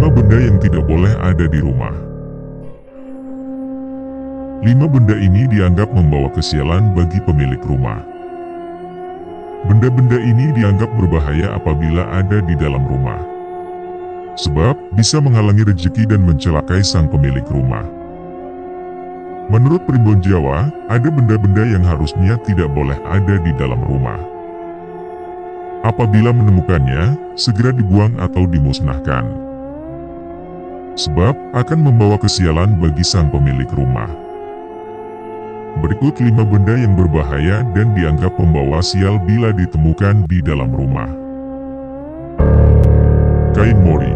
5 benda yang tidak boleh ada di rumah. 5 benda ini dianggap membawa kesialan bagi pemilik rumah. Benda-benda ini dianggap berbahaya apabila ada di dalam rumah, sebab bisa menghalangi rezeki dan mencelakai sang pemilik rumah. Menurut Primbon Jawa, ada benda-benda yang harusnya tidak boleh ada di dalam rumah. Apabila menemukannya, segera dibuang atau dimusnahkan, sebab akan membawa kesialan bagi sang pemilik rumah. Berikut 5 benda yang berbahaya dan dianggap pembawa sial bila ditemukan di dalam rumah. Kain mori.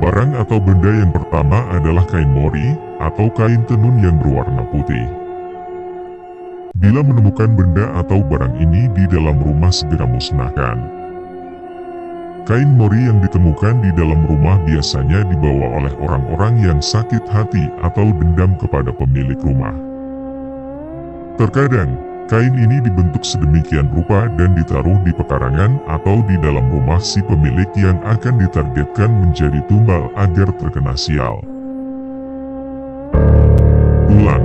Barang atau benda yang pertama adalah kain mori atau kain tenun yang berwarna putih. Bila menemukan benda atau barang ini di dalam rumah, segera musnahkan. Kain mori yang ditemukan di dalam rumah biasanya dibawa oleh orang-orang yang sakit hati atau dendam kepada pemilik rumah. Terkadang, kain ini dibentuk sedemikian rupa dan ditaruh di pekarangan atau di dalam rumah si pemilik yang akan ditargetkan menjadi tumbal agar terkena sial. Tulang.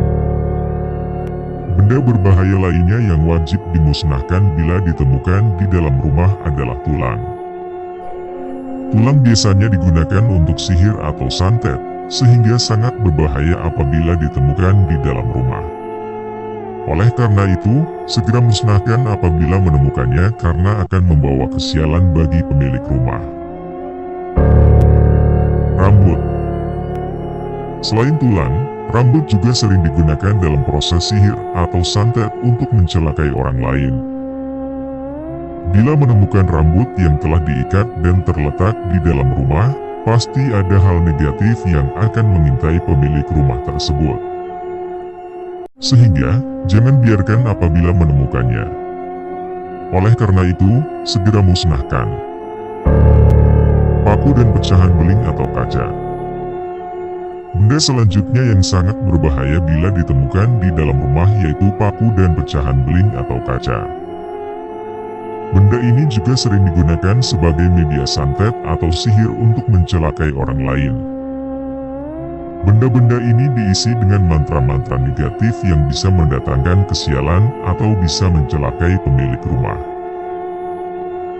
Benda berbahaya lainnya yang wajib dimusnahkan bila ditemukan di dalam rumah adalah tulang. Tulang biasanya digunakan untuk sihir atau santet, sehingga sangat berbahaya apabila ditemukan di dalam rumah. Oleh karena itu, segera musnahkan apabila menemukannya karena akan membawa kesialan bagi pemilik rumah. Rambut. Selain tulang, rambut juga sering digunakan dalam proses sihir atau santet untuk mencelakai orang lain. Bila menemukan rambut yang telah diikat dan terletak di dalam rumah, pasti ada hal negatif yang akan mengintai pemilik rumah tersebut. Sehingga, jangan biarkan apabila menemukannya. Oleh karena itu, segera musnahkan. Paku dan pecahan beling atau kaca. Benda selanjutnya yang sangat berbahaya bila ditemukan di dalam rumah yaitu paku dan pecahan beling atau kaca. Benda ini juga sering digunakan sebagai media santet atau sihir untuk mencelakai orang lain. Benda-benda ini diisi dengan mantra-mantra negatif yang bisa mendatangkan kesialan atau bisa mencelakai pemilik rumah.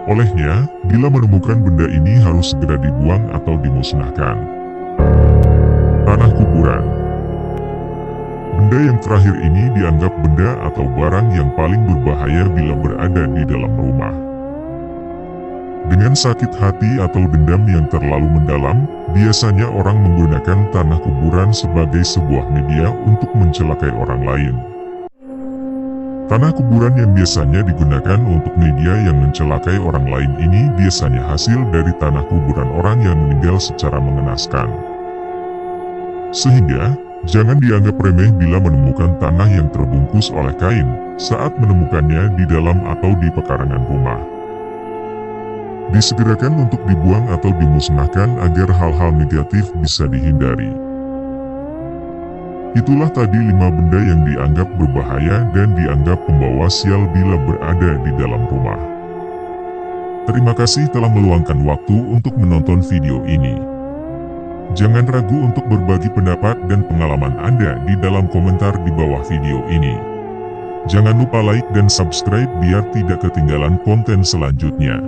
Olehnya, bila menemukan benda ini harus segera dibuang atau dimusnahkan. Tanah kuburan. Benda yang terakhir ini dianggap benda atau barang yang paling berbahaya bila berada di dalam rumah. Dengan sakit hati atau dendam yang terlalu mendalam, biasanya orang menggunakan tanah kuburan sebagai sebuah media untuk mencelakai orang lain. Tanah kuburan yang biasanya digunakan untuk media yang mencelakai orang lain ini biasanya hasil dari tanah kuburan orang yang meninggal secara mengenaskan. Sehingga, jangan dianggap remeh bila menemukan tanah yang terbungkus oleh kain saat menemukannya di dalam atau di pekarangan rumah. Disegerakan untuk dibuang atau dimusnahkan agar hal-hal negatif bisa dihindari. Itulah tadi 5 benda yang dianggap berbahaya dan dianggap pembawa sial bila berada di dalam rumah. Terima kasih telah meluangkan waktu untuk menonton video ini. Jangan ragu untuk berbagi pendapat dan pengalaman Anda di dalam komentar di bawah video ini. Jangan lupa like dan subscribe biar tidak ketinggalan konten selanjutnya.